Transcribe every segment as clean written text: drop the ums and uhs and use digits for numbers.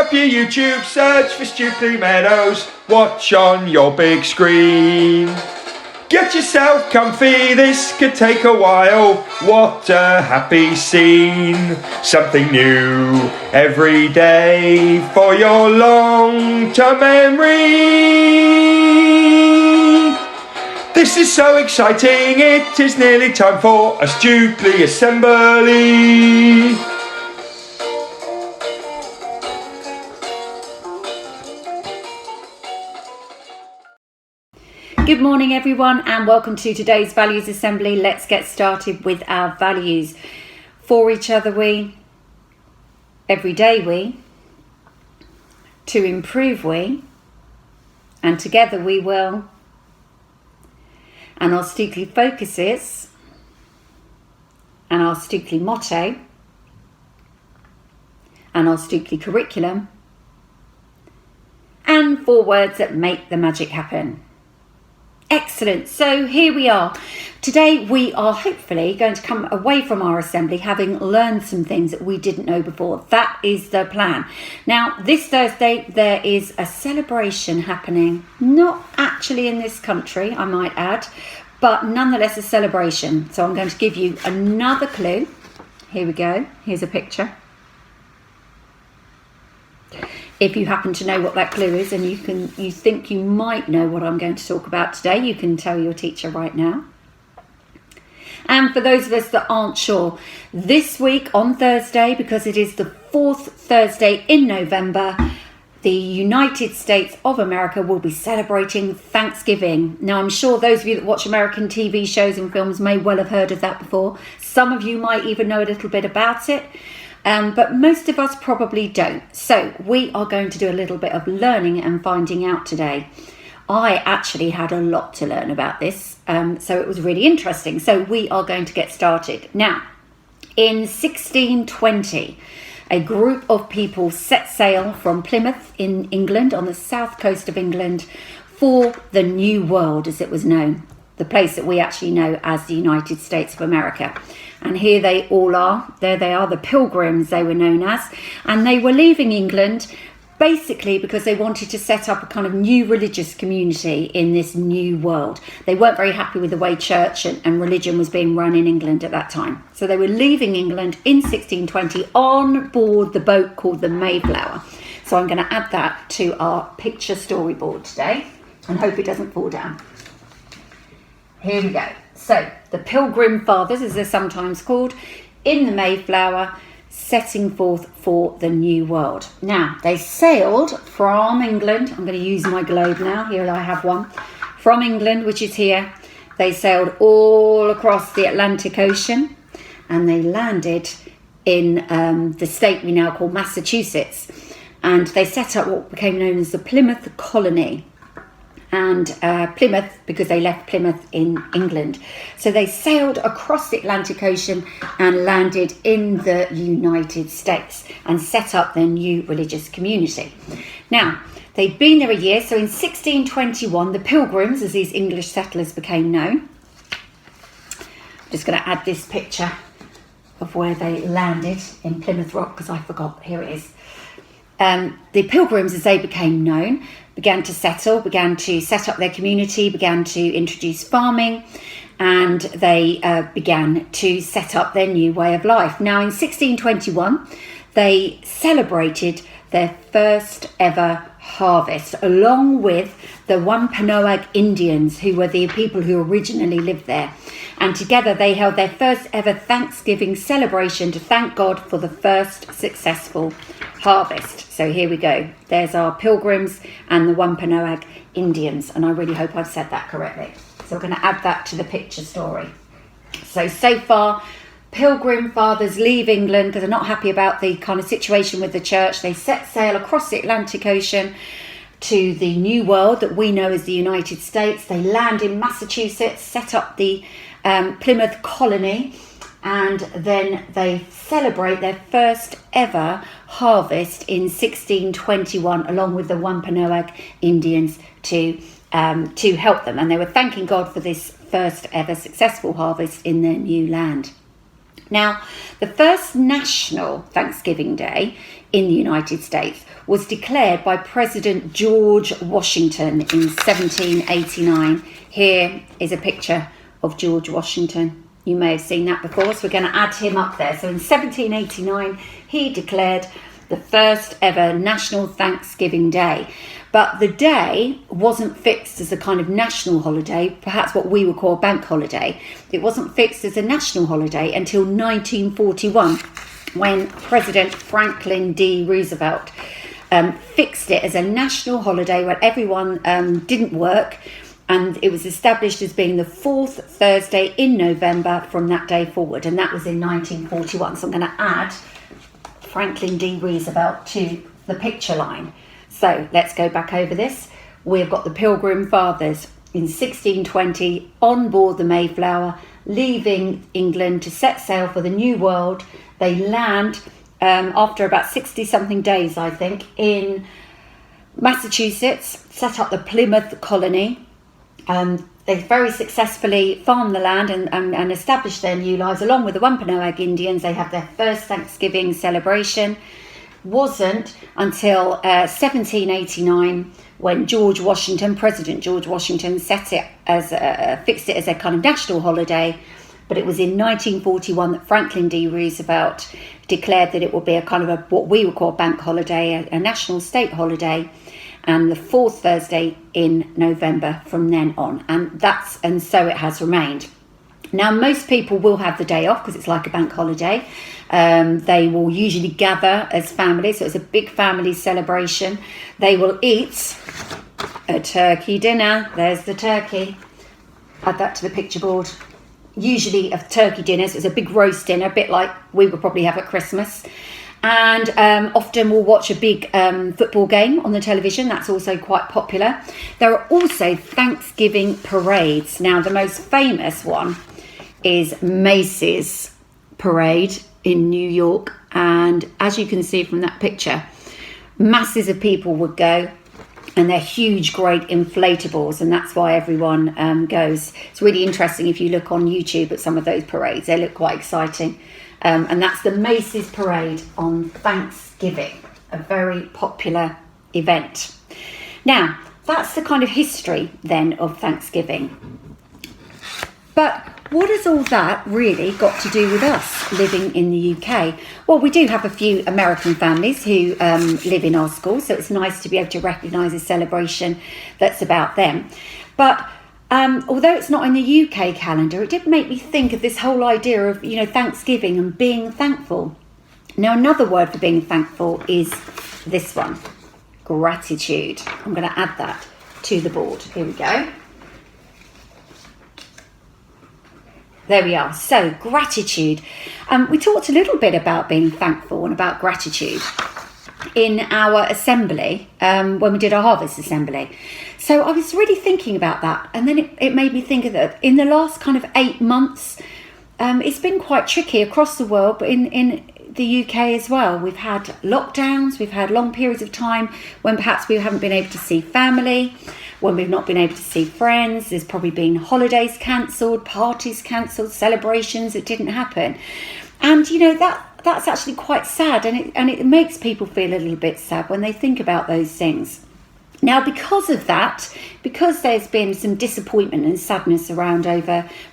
up your YouTube, search for Stukeley Meadows, watch on your big screen. Get yourself comfy, this could take a while, what a happy scene. Something new every day for your long-term memory. This is so exciting, it is nearly time for a Stukeley assembly. Good morning everyone and welcome to today's Values Assembly. Let's get started with our values. For each other we, every day we, to improve we, and together we will. And our Stukeley focuses, and our Stukeley motto, and our Stukeley curriculum, and 4 words that make the magic happen. Excellent. So here we are. Today we are hopefully going to come away from our assembly having learned some things that we didn't know before. That is the plan. Now this Thursday there is a celebration happening, not actually in this country I might add, but nonetheless a celebration. So I'm going to give you another clue. Here we go. Here's a picture. If you happen to know what that clue is and you think you might know what I'm going to talk about today, you can tell your teacher right now. And for those of us that aren't sure, this week on Thursday, because it is the 4th Thursday in November, the United States of America will be celebrating Thanksgiving. Now, I'm sure those of you that watch American TV shows and films may well have heard of that before. Some of you might even know a little bit about it. But most of us probably don't. So we are going to do a little bit of learning and finding out today. I actually had a lot to learn about this, so it was really interesting. So we are going to get started. Now, in 1620, a group of people set sail from Plymouth in England, on the south coast of England, for the New World, as it was known, the place that we actually know as the United States of America. And here they all are. There they are, the Pilgrims they were known as. And they were leaving England basically because they wanted to set up a kind of new religious community in this new world. They weren't very happy with the way church and religion was being run in England at that time. So they were leaving England in 1620 on board the boat called the Mayflower. So I'm going to add that to our picture storyboard today and hope it doesn't fall down. Here we go. So, the Pilgrim Fathers, as they're sometimes called, in the Mayflower, setting forth for the New World. Now, they sailed from England. I'm going to use my globe now. Here I have one. From England, which is here. They sailed all across the Atlantic Ocean and they landed in the state we now call Massachusetts. And they set up what became known as the Plymouth Colony. And Plymouth, because they left Plymouth in England. So they sailed across the Atlantic Ocean and landed in the United States and set up their new religious community. Now, they'd been there a year, so in 1621, the Pilgrims, as these English settlers became known, I'm just going to add this picture of where they landed in Plymouth Rock, because I forgot, here it is. The Pilgrims, as they became known, began to set up their community, began to introduce farming, and they began to set up their new way of life. Now, in 1621, they celebrated their first ever harvest, along with the Wampanoag Indians, who were the people who originally lived there. And together they held their first ever Thanksgiving celebration to thank God for the first successful harvest. So here we go. There's our Pilgrims and the Wampanoag Indians. And I really hope I've said that correctly. So we're going to add that to the picture story. So far, Pilgrim Fathers leave England because they're not happy about the kind of situation with the church. They set sail across the Atlantic Ocean to the New World that we know as the United States. They land in Massachusetts, set up the Plymouth Colony, and then they celebrate their first ever harvest in 1621 along with the Wampanoag Indians to help them. And they were thanking God for this first ever successful harvest in their new land. Now, the first national Thanksgiving Day in the United States was declared by President George Washington in 1789. Here is a picture of George Washington. You may have seen that before, so we're going to add him up there. So in 1789, he declared the first ever National Thanksgiving Day. But the day wasn't fixed as a kind of national holiday, perhaps what we would call a bank holiday. It wasn't fixed as a national holiday until 1941, when President Franklin D. Roosevelt fixed it as a national holiday where everyone didn't work, and it was established as being the fourth Thursday in November from that day forward, and that was in 1941. So I'm going to add Franklin D. Roosevelt to the picture line. So let's go back over this. We've got the Pilgrim Fathers in 1620 on board the Mayflower, leaving England to set sail for the New World. They land after about 60-something days, I think, in Massachusetts, set up the Plymouth colony. They very successfully farmed the land and established their new lives along with the Wampanoag Indians. They have their first Thanksgiving celebration. Wasn't until 1789 when President George Washington fixed it as a kind of national holiday. But it was in 1941 that Franklin D. Roosevelt declared that it would be a kind of what we would call a bank holiday, a national state holiday, and the fourth Thursday in November from then on. And so it has remained. Now, most people will have the day off because it's like a bank holiday. They will usually gather as families, so it's a big family celebration. They will eat a turkey dinner. There's the turkey. Add that to the picture board. Usually a turkey dinner, so it's a big roast dinner, a bit like we would probably have at Christmas. And often we'll watch a big football game on the television. That's also quite popular. There are also Thanksgiving parades. Now, the most famous one is Macy's parade in New York. And as you can see from that picture, masses of people would go. And they're huge, great inflatables, and that's why everyone goes. It's really interesting if you look on YouTube at some of those parades. They look quite exciting. And that's the Macy's Parade on Thanksgiving, a very popular event. Now, that's the kind of history then of Thanksgiving. But what has all that really got to do with us living in the UK? Well, we do have a few American families who live in our schools, so it's nice to be able to recognise a celebration that's about them. But although it's not in the UK calendar, it did make me think of this whole idea of, Thanksgiving and being thankful. Now, another word for being thankful is this one, gratitude. I'm going to add that to the board. Here we go. There we are. So, gratitude. We talked a little bit about being thankful and about gratitude in our assembly when we did our harvest assembly. So I was really thinking about that, and then it made me think of that in the last kind of 8 months, it's been quite tricky across the world, but in the UK as well. We've had lockdowns, we've had long periods of time when perhaps we haven't been able to see family, when we've not been able to see friends. There's probably been holidays cancelled, parties cancelled, celebrations that didn't happen. And that's actually quite sad, and it makes people feel a little bit sad when they think about those things. Now, because of that, because there's been some disappointment and sadness around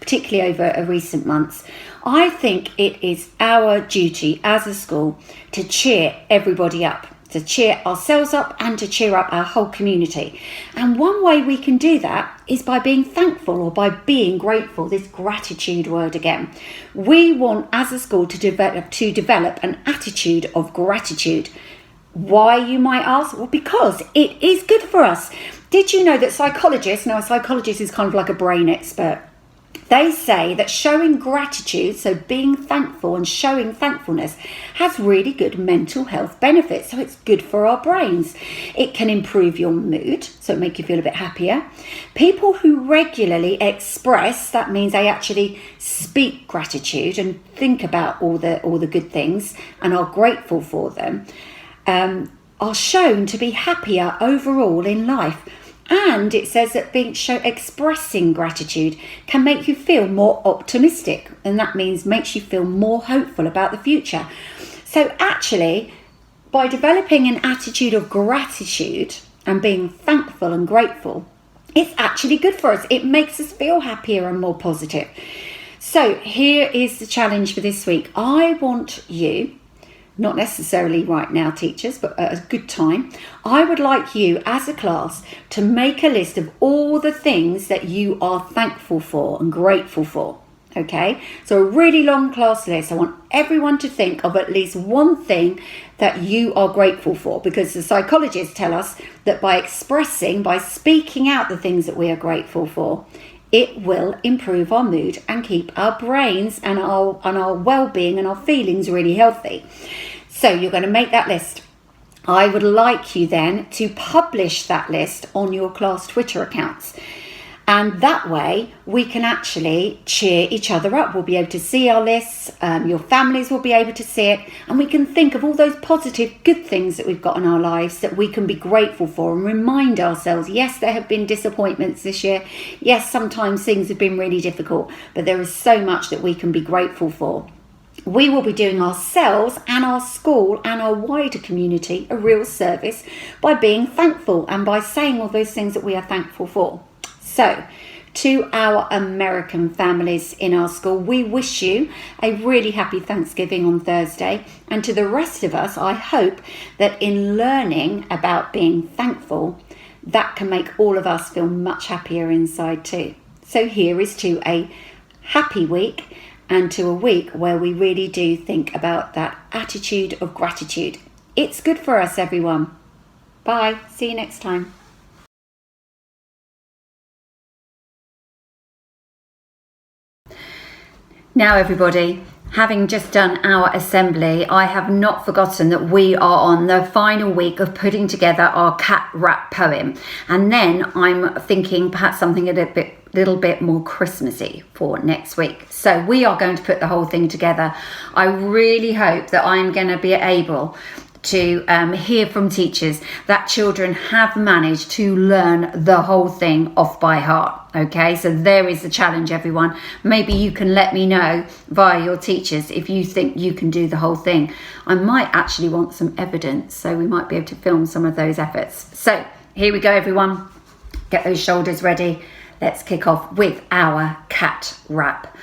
particularly over recent months, I think it is our duty as a school to cheer everybody up, to cheer ourselves up and to cheer up our whole community. And one way we can do that is by being thankful or by being grateful, this gratitude word again. We want as a school to develop an attitude of gratitude. Why, you might ask? Well, because it is good for us. Did you know that psychologists, now a psychologist is kind of like a brain expert, they say that showing gratitude, so being thankful and showing thankfulness, has really good mental health benefits. So it's good for our brains. It can improve your mood, so make you feel a bit happier. People who regularly express, that means they actually speak gratitude and think about all the good things and are grateful for them, are shown to be happier overall in life. And it says that expressing gratitude can make you feel more optimistic, and that means makes you feel more hopeful about the future. So actually, by developing an attitude of gratitude and being thankful and grateful, it's actually good for us. It makes us feel happier and more positive. So here is the challenge for this week. I want you, not necessarily right now, teachers, but at a good time, I would like you as a class to make a list of all the things that you are thankful for and grateful for. Okay, so a really long class list. I want everyone to think of at least one thing that you are grateful for, because the psychologists tell us that by speaking out the things that we are grateful for, it will improve our mood and keep our brains and our well-being and our feelings really healthy. So you're going to make that list. I would like you then to publish that list on your class Twitter accounts. And that way we can actually cheer each other up. We'll be able to see our lists, your families will be able to see it, and we can think of all those positive, good things that we've got in our lives that we can be grateful for and remind ourselves, yes, there have been disappointments this year. Yes, sometimes things have been really difficult, but there is so much that we can be grateful for. We will be doing ourselves and our school and our wider community a real service by being thankful and by saying all those things that we are thankful for. So, to our American families in our school, we wish you a really happy Thanksgiving on Thursday. And to the rest of us, I hope that in learning about being thankful, that can make all of us feel much happier inside too. So here is to a happy week and to a week where we really do think about that attitude of gratitude. It's good for us, everyone. Bye. See you next time. Now everybody, having just done our assembly, I have not forgotten that we are on the final week of putting together our cat rap poem. And then I'm thinking perhaps something a little bit more Christmassy for next week. So we are going to put the whole thing together. I really hope that I'm going to be able to hear from teachers that children have managed to learn the whole thing off by heart. Okay, so there is the challenge, everyone. Maybe you can let me know via your teachers if you think you can do the whole thing. I might actually want some evidence, so we might be able to film some of those efforts. So here we go, everyone. Get those shoulders ready. Let's kick off with our cat rap.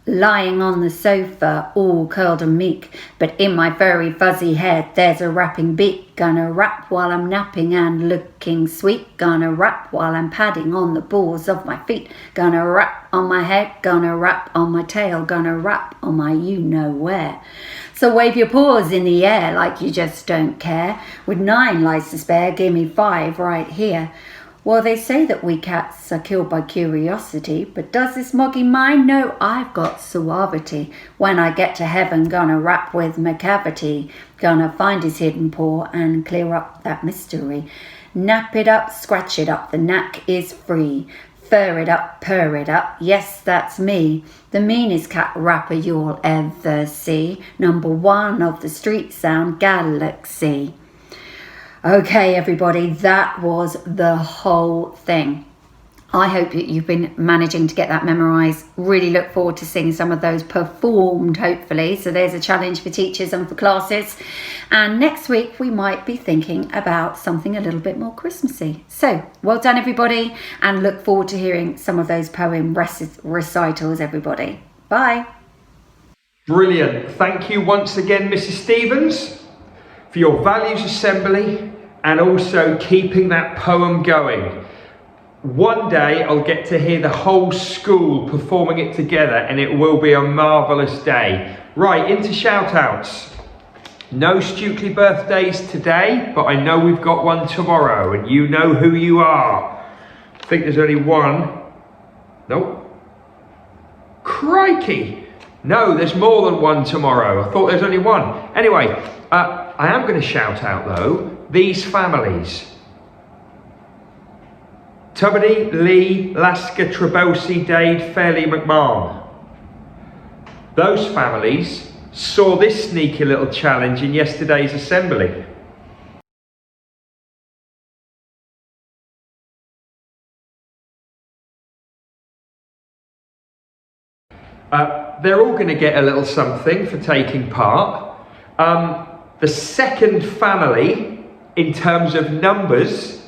Lying on the sofa, all curled and meek, but in my very fuzzy head there's a rapping beat. Gonna rap while I'm napping and looking sweet. Gonna rap while I'm padding on the balls of my feet. Gonna rap on my head, gonna rap on my tail, gonna rap on my you-know-where. So wave your paws in the air like you just don't care. With 9 lives to spare, give me 5 right here. Well, they say that we cats are killed by curiosity, but does this moggy mind know I've got suavity? When I get to heaven, gonna rap with McCavity, gonna find his hidden paw and clear up that mystery. Nap it up, scratch it up, the knack is free. Fur it up, purr it up, yes, that's me. The meanest cat rapper you'll ever see. Number 1 of the street sound galaxy. Okay, everybody, that was the whole thing. I hope that you've been managing to get that memorised. Really look forward to seeing some of those performed, hopefully. So there's a challenge for teachers and for classes. And next week, we might be thinking about something a little bit more Christmassy. So well done, everybody, and look forward to hearing some of those poem recitals, everybody. Bye. Brilliant. Thank you once again, Mrs. Stevens, for your values assembly and also keeping that poem going. One day I'll get to hear the whole school performing it together and it will be a marvellous day. Right, into shout outs. No Stukeley birthdays today, but I know we've got one tomorrow and you know who you are. I think there's only one. Nope. Crikey! No, there's more than one tomorrow. I thought there's only one. Anyway, I am going to shout out though, these families. Tubbedy, Lee, Lasker, Trebosi, Dade, Fairley, McMahon. Those families saw this sneaky little challenge in yesterday's assembly. They're all going to get a little something for taking part. The second family, in terms of numbers,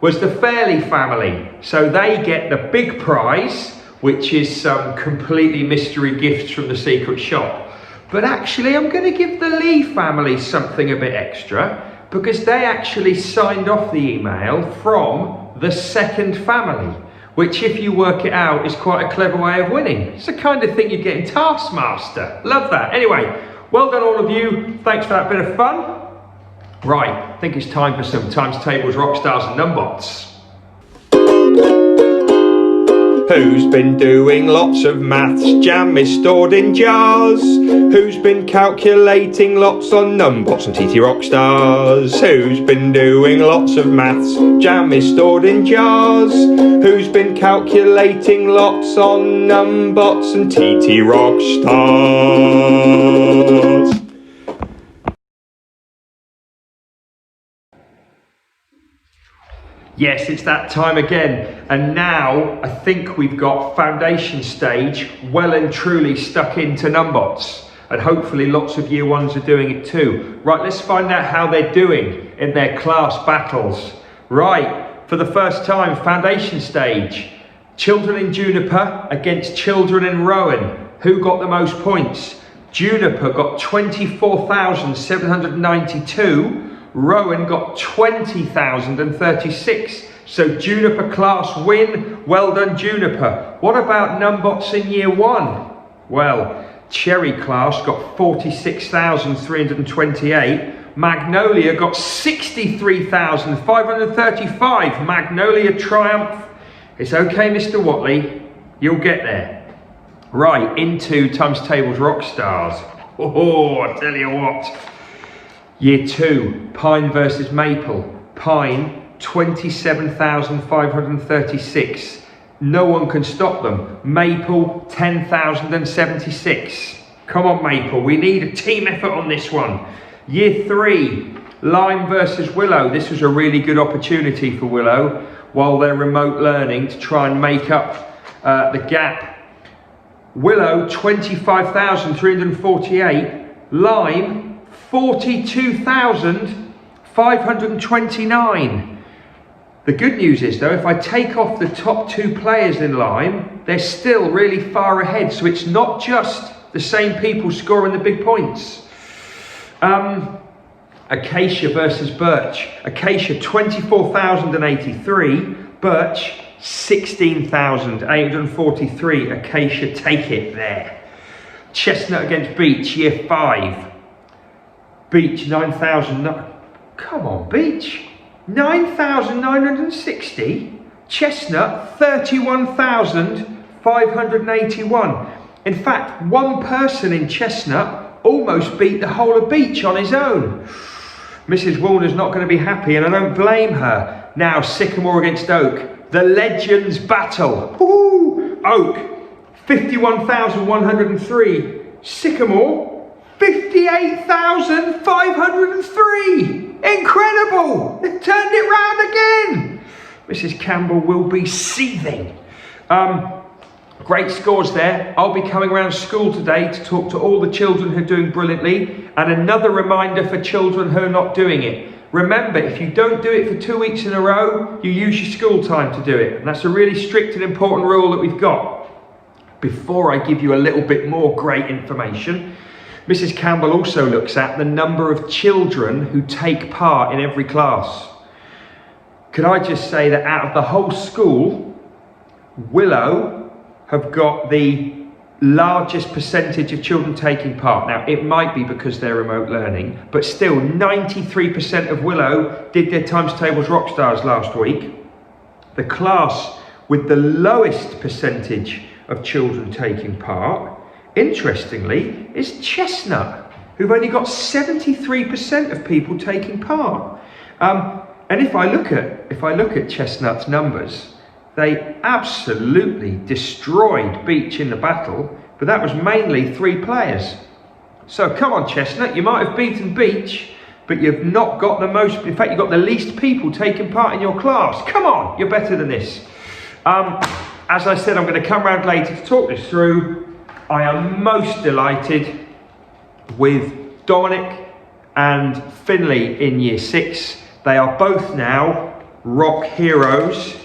was the Fairley family. So they get the big prize, which is some completely mystery gifts from the secret shop. But actually, I'm going to give the Lee family something a bit extra, because they actually signed off the email from the second family, which, if you work it out, is quite a clever way of winning. It's the kind of thing you get in Taskmaster. Love that. Anyway, well done all of you. Thanks for that bit of fun. Right, I think it's time for some times tables, rock stars and numbots. Who's been doing lots of maths? Jam is stored in jars. Who's been calculating lots on numbots and TT Rockstars? Who's been doing lots of maths? Jam is stored in jars. Who's been calculating lots on numbots and TT Rockstars? Yes, it's that time again, and now I think we've got foundation stage well and truly stuck into numbots, and hopefully lots of year ones are doing it too. Right, let's find out how they're doing in their class battles. Right, for the first time, foundation stage. Children in Juniper against children in Rowan. Who got the most points? Juniper got 24,792. Rowan got 20,036. So Juniper class win. Well done, Juniper. What about numbots in year one? Well, Cherry class got 46,328. Magnolia got 63,535. Magnolia triumph. It's okay, Mr. Watley. You'll get there. Right, into times tables rock stars. Oh, I tell you what. Year 2, Pine versus Maple. Pine, 27,536. No one can stop them. Maple, 10,076. Come on, Maple, we need a team effort on this one. Year 3, Lime versus Willow. This was a really good opportunity for Willow while they're remote learning to try and make up the gap. Willow, 25,348. Lime, 42,529. The good news is though, if I take off the top 2 players in Lime, they're still really far ahead. So it's not just the same people scoring the big points. Acacia versus Birch. Acacia 24,083. Birch 16,843. Acacia take it there. Chestnut against Beech, year 5. Beech 9,000. Come on, Beech. 9,960. Chestnut 31,581. In fact, one person in Chestnut almost beat the whole of Beech on his own. Mrs. Warner's not going to be happy, and I don't blame her. Now, Sycamore against Oak. The Legends battle. Woo! Oak, 51,103. Sycamore, 58,503. Incredible! They've turned it round again. Mrs. Campbell will be seething. Great scores there. I'll be coming around school today to talk to all the children who are doing brilliantly, and another reminder for children who are not doing it. Remember, if you don't do it for 2 weeks in a row, you use your school time to do it. And that's a really strict and important rule that we've got. Before I give you a little bit more great information, Mrs. Campbell also looks at the number of children who take part in every class. Could I just say that out of the whole school, Willow have got the largest percentage of children taking part. Now, it might be because they're remote learning, but still 93% of Willow did their times tables rock stars last week. The class with the lowest percentage of children taking part, interestingly, is Chestnut, who've only got 73% of people taking part. And if I look at Chestnut's numbers, they absolutely destroyed Beech in the battle, but that was mainly 3 players. So come on, Chestnut, you might have beaten Beech, but you've not got the most, in fact, you've got the least people taking part in your class. Come on, you're better than this. As I said, I'm going to come round later to talk this through. I am most delighted with Dominic and Finley in year 6. They are both now rock heroes.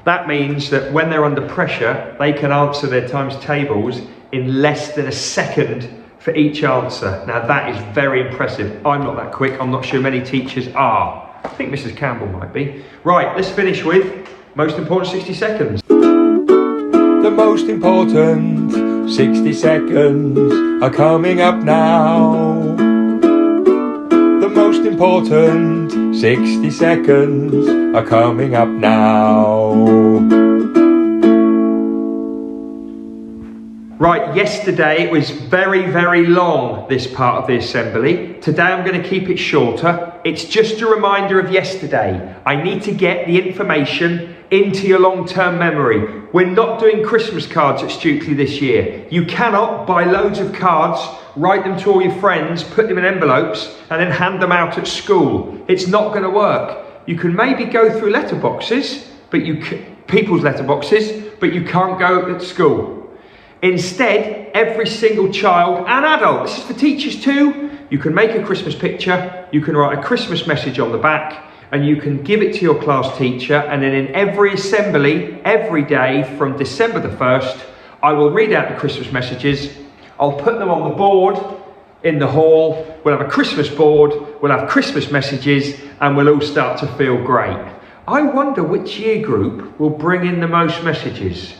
That means that when they're under pressure, they can answer their times tables in less than a second for each answer. Now that is very impressive. I'm not that quick. I'm not sure many teachers are. I think Mrs. Campbell might be. Right, let's finish with most important 60 seconds. The most important 60 seconds are coming up now. The most important 60 seconds are coming up now. Right, yesterday it was very, very long, this part of the assembly. Today I'm going to keep it shorter. It's just a reminder of yesterday. I need to get the information into your long-term memory. We're not doing Christmas cards at Stukeley this year. You cannot buy loads of cards, write them to all your friends, put them in envelopes, and then hand them out at school. It's not going to work. You can maybe go through letterboxes, people's letterboxes, but you can't go at school. Instead, every single child and adult, this is for teachers too, you can make a Christmas picture, you can write a Christmas message on the back, and you can give it to your class teacher, and then in every assembly, every day from December the 1st, I will read out the Christmas messages, I'll put them on the board in the hall, we'll have a Christmas board, we'll have Christmas messages, and we'll all start to feel great. I wonder which year group will bring in the most messages.